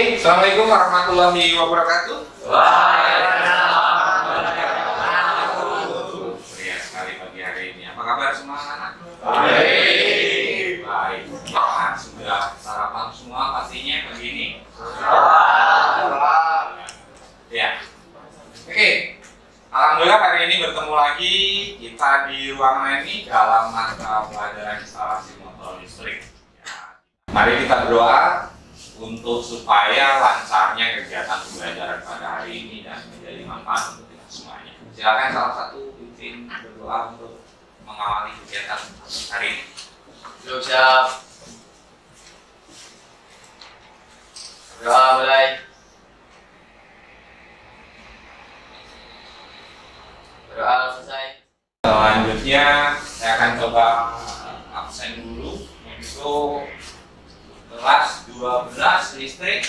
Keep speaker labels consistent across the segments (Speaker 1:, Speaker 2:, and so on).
Speaker 1: Assalamualaikum warahmatullahi wabarakatuh. Ya, sekali pagi hari ini. Apa kabar semua anak? Baik. Baik. Ya, sudah sarapan semua pastinya pagi ini. Ya. Oke. Alhamdulillah hari ini bertemu lagi kita di ruangan ini dalam mata pelajaran instalasi motor listrik. Ya. Mari kita berdoa untuk supaya lancarnya kegiatan pembelajaran pada hari ini dan menjadi manfaat untuk kita semuanya. Silakan salah satu pimpin berdoa untuk mengawali kegiatan hari ini.
Speaker 2: Siap. Doa mulai. Doa selesai.
Speaker 1: Selanjutnya saya akan coba absen dulu untuk kelas 12 listrik.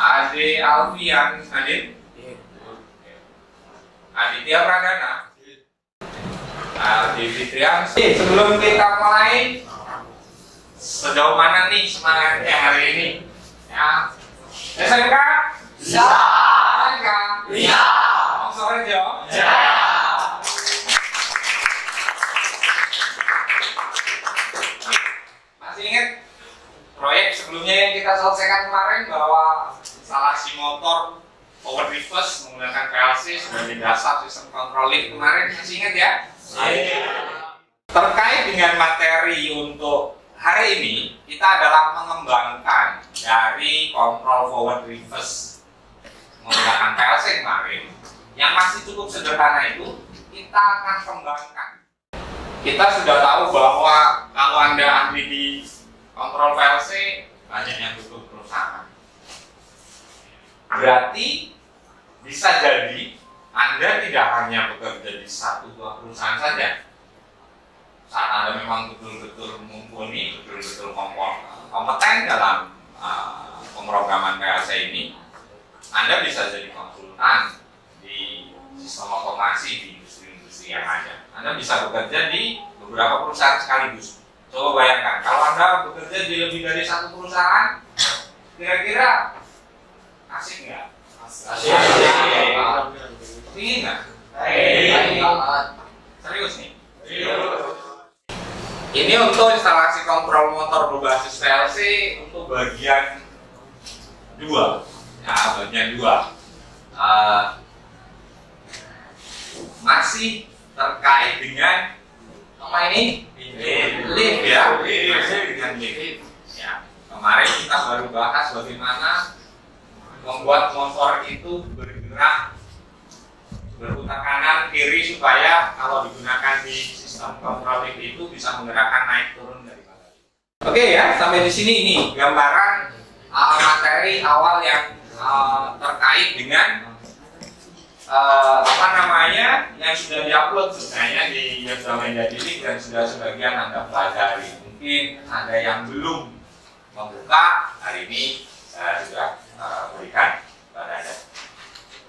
Speaker 1: Ade Alfian hadir. Aditya Pradana. Adi Fitrian. Sebelum kita mulai, sejauh mana nih semangatnya hari ini? Ya. SMK?
Speaker 2: Ya.
Speaker 1: SMK?
Speaker 2: Ya.
Speaker 1: Sore jawab?
Speaker 2: Ya.
Speaker 1: Masih ingat proyek sebelumnya yang kita selesaikan kemarin bahwa instalasi motor power reverse menggunakan PLC sebagai dasar sistem controlling kemarin, masih ingat ya? Terkait dengan materi untuk hari ini, kita adalah mengembangkan dari kontrol forward reverse menggunakan PLC kemarin yang masih cukup sederhana itu kita akan kembangkan. Kita sudah tahu bahwa kalau Anda ahli di kontrol PLC banyak yang butuh perusahaan. Berarti bisa jadi Anda tidak hanya bekerja di 1-2 perusahaan saja. Saat Anda memang betul-betul mumpuni, betul-betul kompeten dalam pemrograman PLC ini, Anda bisa jadi konsultan di sistem otomasi di industri-industri yang ada. Anda bisa bekerja di beberapa perusahaan sekaligus. Coba bayangkan, kalau Anda bekerja di lebih dari 1 perusahaan, kira-kira asik nggak? Asik. Ingin nggak? Serius nih? Ini untuk instalasi kontrol motor berbasis PLC untuk bagian 2. Ya, bagian 2. Masih terkait dengan apa ini? Lift ya. Masih dengan lift. Ya. Kemarin kita baru bahas bagaimana membuat motor itu bergerak berputar kanan kiri supaya kalau digunakan di sistem kontrol lift itu bisa menggerakkan naik turun dari bagasi. Oke ya, sampai di sini ini gambaran materi awal yang terkait dengan yang sudah diupload sebenarnya di Yosda Didik dan sudah sebagian Anda pelajari. Mungkin ada yang belum membuka, hari ini saya sudah berikan kepada Anda.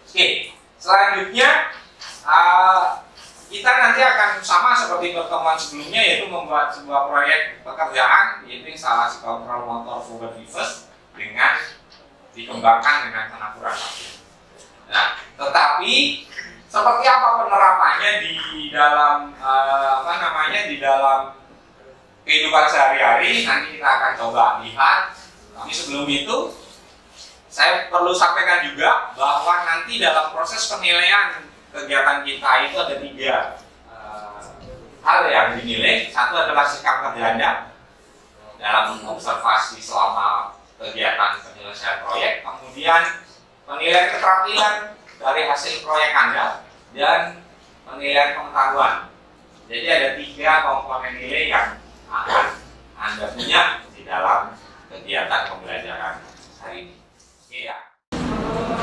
Speaker 1: Oke, selanjutnya kita nanti akan sama seperti pertemuan sebelumnya, yaitu membuat sebuah proyek pekerjaan, yaitu instalasi kontrol motor forward reverse dengan dikembangkan dengan pengukuran. Nah, tetapi seperti apa penerapannya di dalam di dalam kehidupan sehari-hari, nanti kita akan coba lihat. Tapi sebelum itu, saya perlu sampaikan juga bahwa nanti dalam proses penilaian kegiatan kita itu ada 3 hal yang dinilai. Satu adalah sikap kerja Anda dalam observasi selama kegiatan penyelesaian proyek, kemudian penilaian keterampilan dari hasil proyek Anda, dan penilaian pengetahuan. Jadi ada 3 komponen nilai yang akan Anda punya di dalam kegiatan pembelajaran hari ini. Oke ya.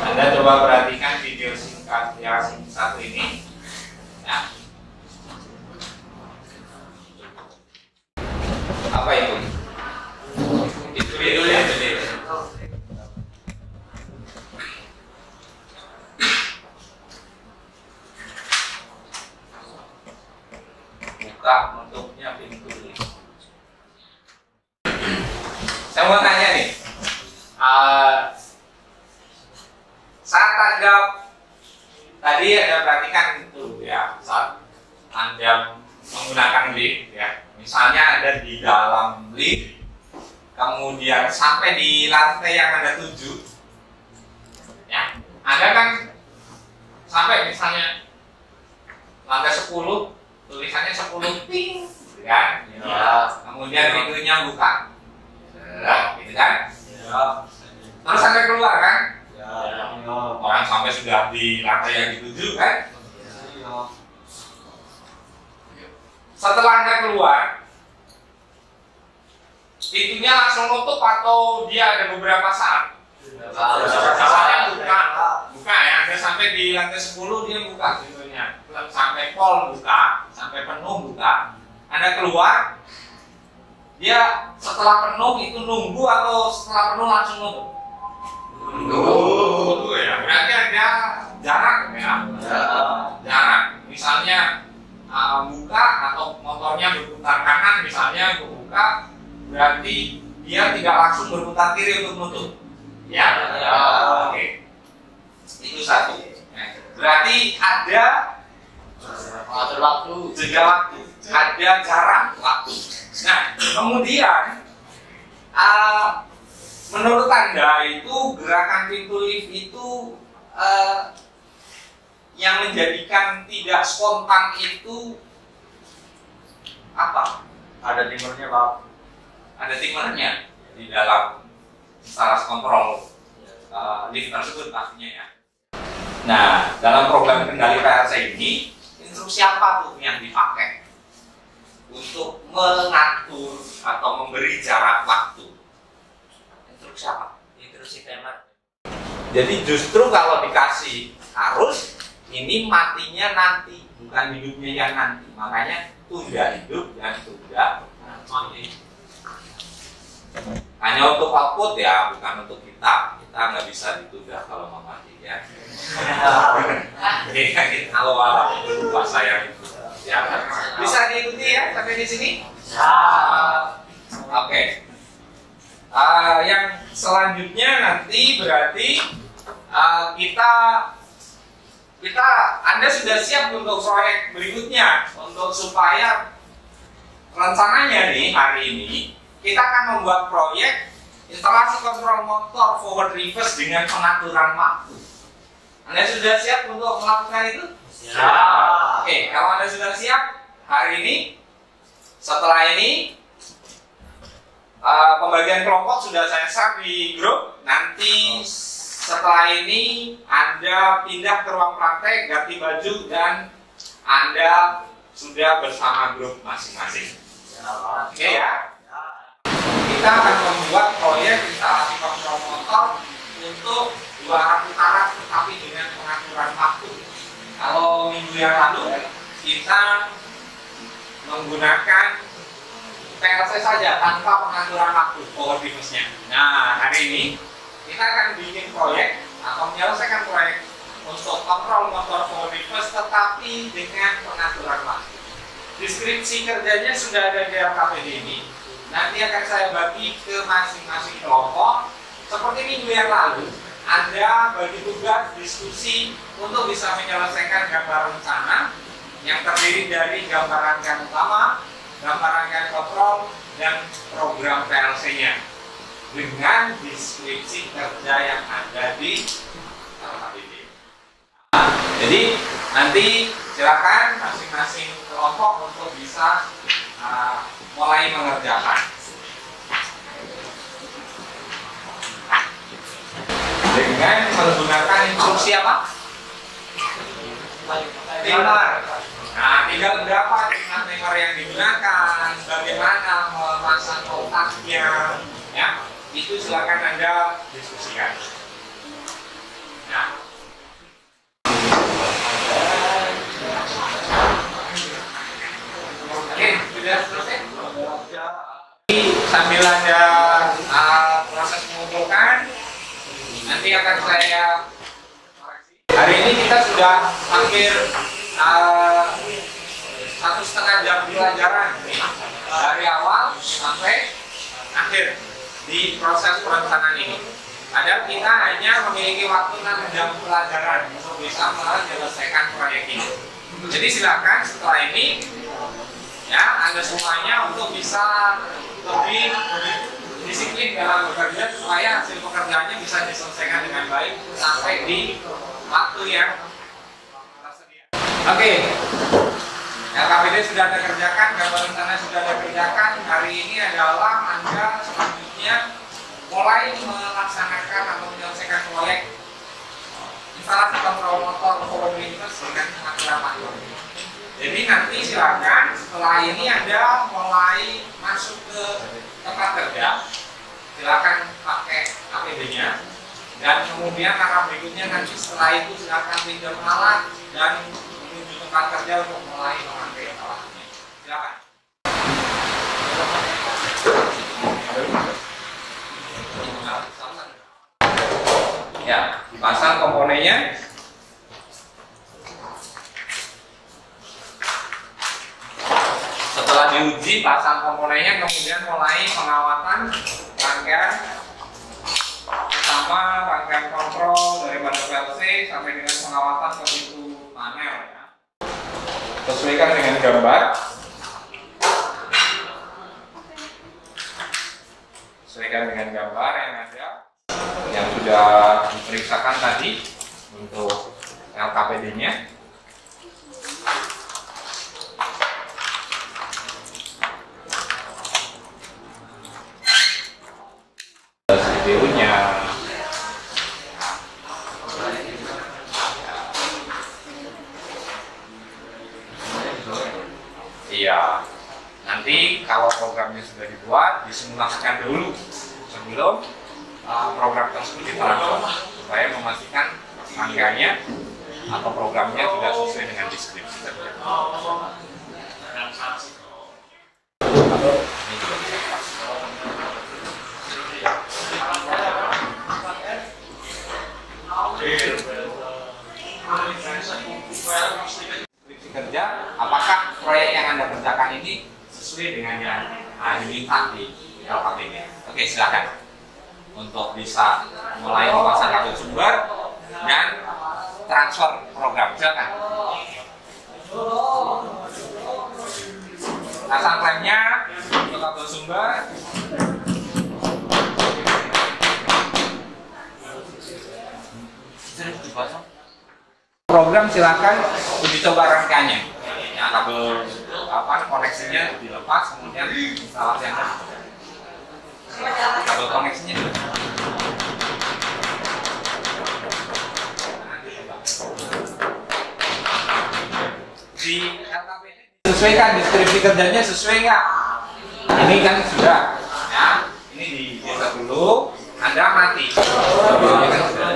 Speaker 1: Anda coba perhatikan video singkat yang satu ini. Nah. Apa itu? Itu dulu ya, buka bentuknya pintu. tadi Anda perhatikan itu ya, saat Anda menggunakan lift ya, misalnya ada di dalam lift, kemudian sampai di lantai yang Anda tuju, ya, Anda kan sampai misalnya lantai 10, tulisannya 10 ting, gitu kan?
Speaker 2: Ya.
Speaker 1: Kemudian pintunya buka, gitu kan? Terus Anda keluar kan? Orang sampai sudah di lantai yang dituju kan? Setelah Anda keluar, pintunya langsung nutup atau dia ada beberapa saat? Misalnya buka ya, Anda sampai di lantai 10 dia buka pintunya, sampai pol buka, sampai penuh buka. Anda keluar, dia setelah penuh itu nunggu atau setelah penuh langsung nutup? Nunggu ya, berarti ada jarak ya, jarak. Misalnya buka atau motornya berputar kanan, misalnya buka, berarti dia tidak langsung berputar kiri untuk nutup. Ya, oke. Itu satu. Berarti ada
Speaker 2: Mengatur waktu.
Speaker 1: jeda waktu, ada jarak waktu. Nah, kemudian menurut Anda itu gerakan pintu lift itu yang menjadikan tidak spontan itu apa?
Speaker 3: Ada timernya, Pak.
Speaker 1: Ada timernya di dalam salah kontrol lift tersebut pastinya ya. Nah, dalam program kendali PLC ini, instruksi apa tuh yang dipakai untuk mengatur atau memberi jarak waktu? Instruksi apa? Instruksi timer. Jadi justru kalau dikasih arus, ini matinya nanti, bukan hidupnya yang nanti. Makanya tunda hidup dan tunda mati. Hanya untuk output ya, bukan untuk kita. Kita nggak bisa ditunda kalau mau mati ya. Jadi kalau lupa saya itu. Ya, bisa diikuti ya sampai di sini. Oke. Yang selanjutnya nanti berarti Anda sudah siap untuk proyek berikutnya untuk supaya rencananya nih hari ini kita akan membuat proyek instalasi kontrol motor forward reverse dengan pengaturan waktu. Anda sudah siap untuk melakukan itu?
Speaker 2: Siap.
Speaker 1: Oke, kalau Anda sudah siap hari ini, setelah ini pembagian kelompok sudah saya share di grup. Nanti setelah ini Anda pindah ke ruang praktek, ganti baju, dan Anda sudah bersama grup masing-masing. Oke ya. Kita akan membuat proyek instalasi kontrol motor untuk 2 arah putaran tetapi dengan pengaturan waktu. Kalau minggu yang lalu kita menggunakan PLC saja tanpa pengaturan waktu power reverse-nya. Nah, hari ini kita akan bikin proyek atau menyelesaikan proyek untuk kontrol motor power reverse tetapi dengan pengaturan waktu. Deskripsi kerjanya sudah ada di LKPD ini. Nanti akan saya bagi ke masing-masing kelompok. Seperti minggu yang lalu, Anda bagi tugas diskusi untuk bisa menyelesaikan gambar rencana yang terdiri dari gambar rangkaian utama, gambar rangkaian kontrol, dan program PLC-nya dengan deskripsi kerja yang ada di LKPD. Jadi nanti silakan masing-masing kelompok untuk bisa mulai mengerjakan. Dengan menggunakan instruksi apa? Timer. Nah, tinggal berapa timer yang digunakan, bagaimana memasang kontaknya, ya, itu silakan Anda diskusikan. Nah, oke, sudah selesai. Sambil Anda proses mengumpulkan, nanti akan saya koreksi. Hari ini kita sudah hampir 1,5 jam pelajaran dari awal sampai akhir di proses perencanaan ini. Ada kita hanya memiliki waktu 6 jam pelajaran untuk bisa menyelesaikan proyek ini. Jadi silakan setelah ini ya Anda semuanya untuk bisa lebih disiplin dalam bekerja supaya hasil pekerjaannya bisa diselesaikan dengan baik sampai di waktu yang tersedia. Oke. LKPD sudah Anda kerjakan, gambar rencana sudah Anda kerjakan. Hari ini adalah Anda selanjutnya mulai melaksanakan atau menyelesaikan proyek instalasi kontrol motor komunitas dengan aklamator. Jadi nanti silakan setelah ini Anda mulai masuk ke tempat kerja, silakan pakai APD-nya, dan kemudian langkah berikutnya nanti setelah itu silakan pinjam alat dan menuju tempat kerja untuk mulai memakai alatnya. Silakan. Ya, pasang komponennya. Setelah diuji pasang komponennya, kemudian mulai pengawatan rangkaian sama rangkaian kontrol daripada PLC sampai dengan pengawatan ke pintu panel ya. Sesuaikan dengan gambar. Sesuaikan dengan gambar yang ada, yang sudah diperiksakan tadi untuk LKPD-nya. CPU-nya. Iya. Nanti kalau programnya sudah dibuat, disimulasikan dulu sebelum program tersebut diterapkan supaya memastikan rangkaiannya atau programnya sudah sesuai dengan deskripsi kerja. Deskripsi kerja, apakah proyek yang Anda kerjakan ini sesuai dengan yang diminta di LKPD? Oke, silakan untuk bisa mulai memasang kabel sumber dan transfer program. Silakan. Pasang klemnya untuk kabel sumber. Program silakan uji coba rangkaiannya. Ya, kabel koneksinya dilepas, kemudian instalasi yang kabel koneksinya di LKPD sesuaikan deskripsi kerjanya sesuai nggak? Ini kan sudah ya, ini digeser dulu, Anda mati. Ini kan sudah.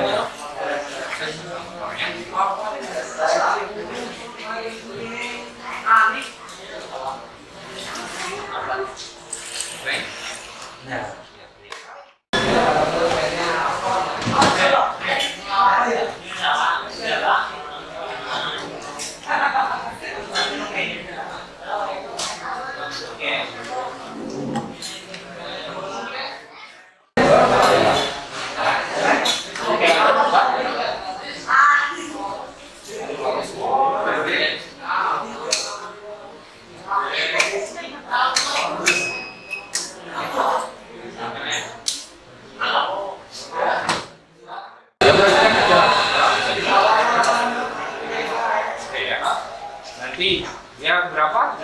Speaker 1: Nanti ya berapa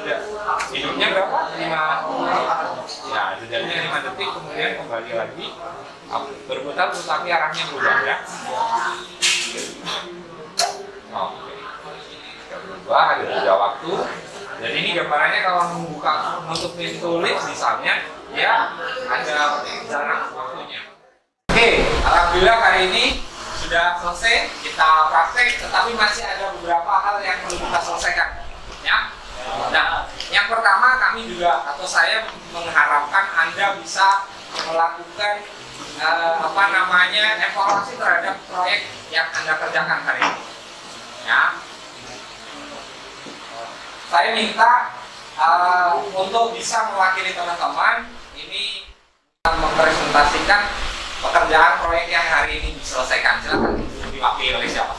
Speaker 1: hidupnya berapa 5 ya jedanya 5 detik, kemudian kembali lagi berputar tetapi arahnya berubah ya. Oke, berubah, ada jeda waktu. Dan ini gambarannya kalau membuka untuk pintu lift misalnya ya ada jarak waktunya. Oke, alhamdulillah hari ini sudah selesai kita praktek, tetapi masih ada beberapa hal yang perlu kita selesaikan ya. Nah, yang pertama kami juga atau saya mengharapkan Anda bisa melakukan evaluasi terhadap proyek yang Anda kerjakan hari ini ya. Saya minta untuk bisa mewakili teman-teman ini mempresentasikan pekerjaan proyek yang hari ini diselesaikan. Silakan diwakili oleh siapa?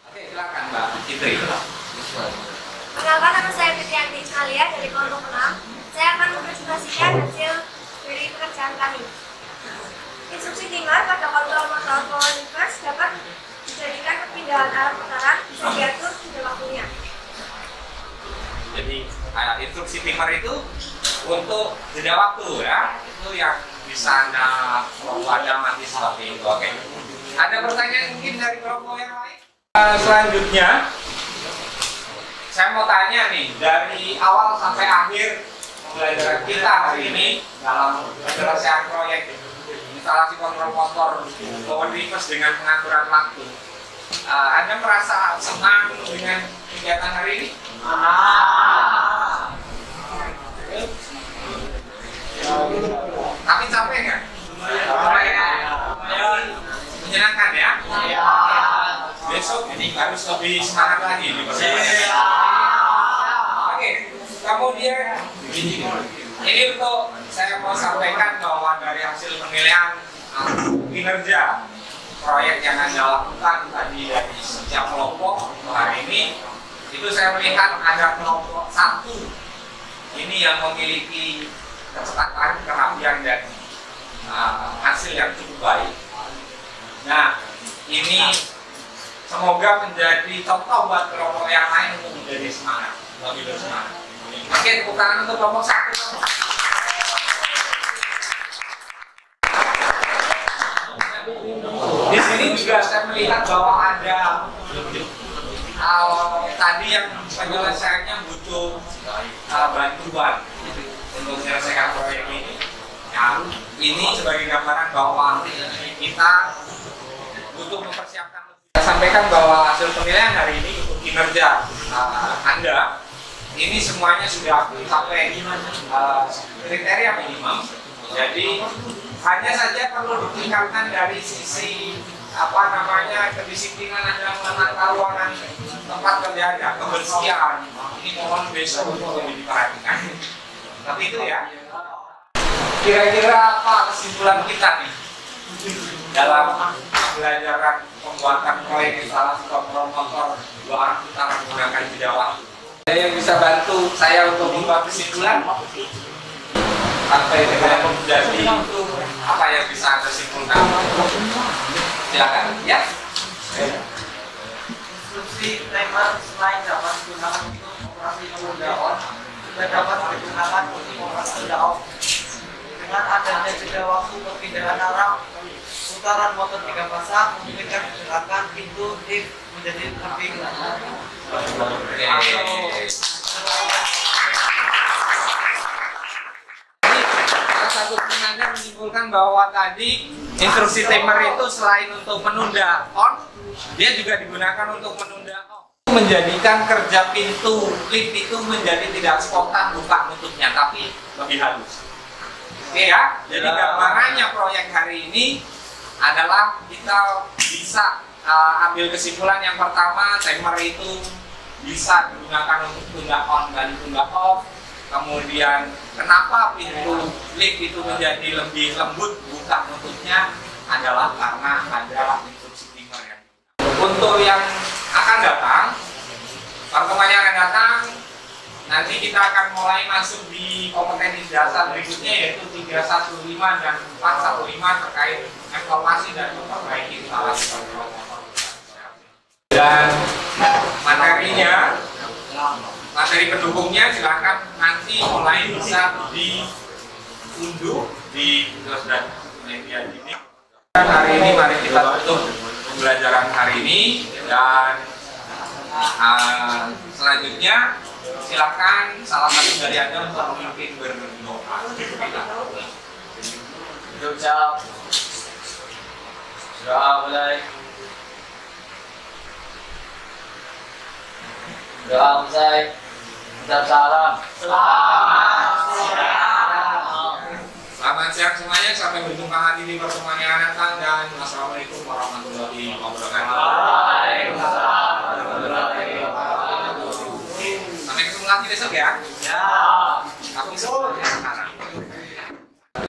Speaker 1: Oke, silakan Mbak Fitri.
Speaker 3: Perkenalkan, nama saya Fitrianti Ismalia dari kelompok 6. Saya akan mempresentasikan hasil dari pekerjaan kami. Instruksi timer pada kontrol motor power reverse dapat dijadikan perpindahan arah putaran bisa diatur pada waktunya.
Speaker 1: Jadi instruksi timer itu untuk jeda waktu ya, itu yang bisa Anda amati seperti itu. Oke. Ada pertanyaan mungkin dari kelompok yang lain? Selanjutnya saya mau tanya nih, dari awal sampai akhir pembelajaran kita hari ini dalam penyelesaian proyek instalasi kontrol motor power reverse dengan pengaturan waktu, Anda merasa senang dengan kegiatan hari ini? Tapi capek nggak? Menyenangkan ya? Besok ini harus lebih semangat lagi di pertemuan. Oke, kemudian ini untuk saya mau sampaikan bahwa dari hasil penilaian kinerja proyek yang Anda lakukan tadi dari setiap kelompok hari ini, itu saya melihat ada kelompok 1 ini yang memiliki kecepatan, kerapian dan hasil yang cukup baik. Nah, ini semoga menjadi contoh buat kelompok yang lain untuk menjadi semangat, lebih bersemangat. Oke, tepuk tangan untuk kelompok 1. Di sini juga saya melihat bahwa ada tadi yang penyelesaiannya butuh bantuan untuk menyelesaikan proyek ini. Nah, ini sebagai gambaran bahwa kita butuh mempersiapkan. Saya sampaikan bahwa hasil penilaian hari ini untuk kinerja Anda ini semuanya sudah mencapai kriteria minimum. Jadi hanya saja perlu ditingkatkan dari sisi kedisiplinan Anda menata ruangan tempat kerja Anda, kebersihan. Ini mohon besok untuk lebih diperhatikan. Tapi itu ya. Kira-kira apa kesimpulan kita nih dalam pembelajaran pembuatan proyek instalasi kontrol motor 2 arah putaran menggunakan jeda waktu? Ada yang bisa bantu saya untuk membuat kesimpulan? Sampai dengan menjadi itu apa yang bisa Anda simpulkan? Silakan ya.
Speaker 2: Instruksi timer selain dapat digunakan untuk operasi menunda on, juga dapat digunakan untuk operasi menunda off. Dengan adanya jeda waktu perpindahan arah putaran motor 3 pasang, memungkinkan pergerakan pintu lift menjadi lebih mudah.
Speaker 1: Satu tenaga menyimpulkan bahwa tadi instruksi timer itu selain untuk menunda on, dia juga digunakan untuk menunda off. Menjadikan kerja pintu lift itu menjadi tidak spontan buka tutupnya, tapi lebih halus. Oke ya, jadi gambarannya proyek hari ini adalah kita bisa ambil kesimpulan yang pertama, timer itu bisa digunakan untuk tunda on dan tunda off. Kemudian kenapa pintu lift itu menjadi lebih lembut buka tutupnya adalah karena ada instruksi timer ya. Untuk yang akan datang, pertemuan yang akan datang, nanti kita akan mulai masuk di kompetensi dasar berikutnya yaitu 315 dan 415 terkait evaluasi dan memperbaiki instalasi kontrol motor. Dan materinya, materi pendukungnya silakan nanti mulai bisa diunduh di dan media ini. Dan hari ini mari kita tutup pembelajaran hari ini dan selanjutnya silakan salah satu dari Anda untuk memimpin berdoa.
Speaker 2: Ucap doa mulai. Doa usai. Ucap salam.
Speaker 1: Selamat siang semuanya, sampai berjumpa lagi di pertemuan yang akan datang dan wassalamualaikum warahmatullahi wabarakatuh.
Speaker 2: Waalaikumsalam warahmatullahi wabarakatuh.
Speaker 1: Sampai ketemu lagi besok ya.
Speaker 2: Ya.
Speaker 1: Aku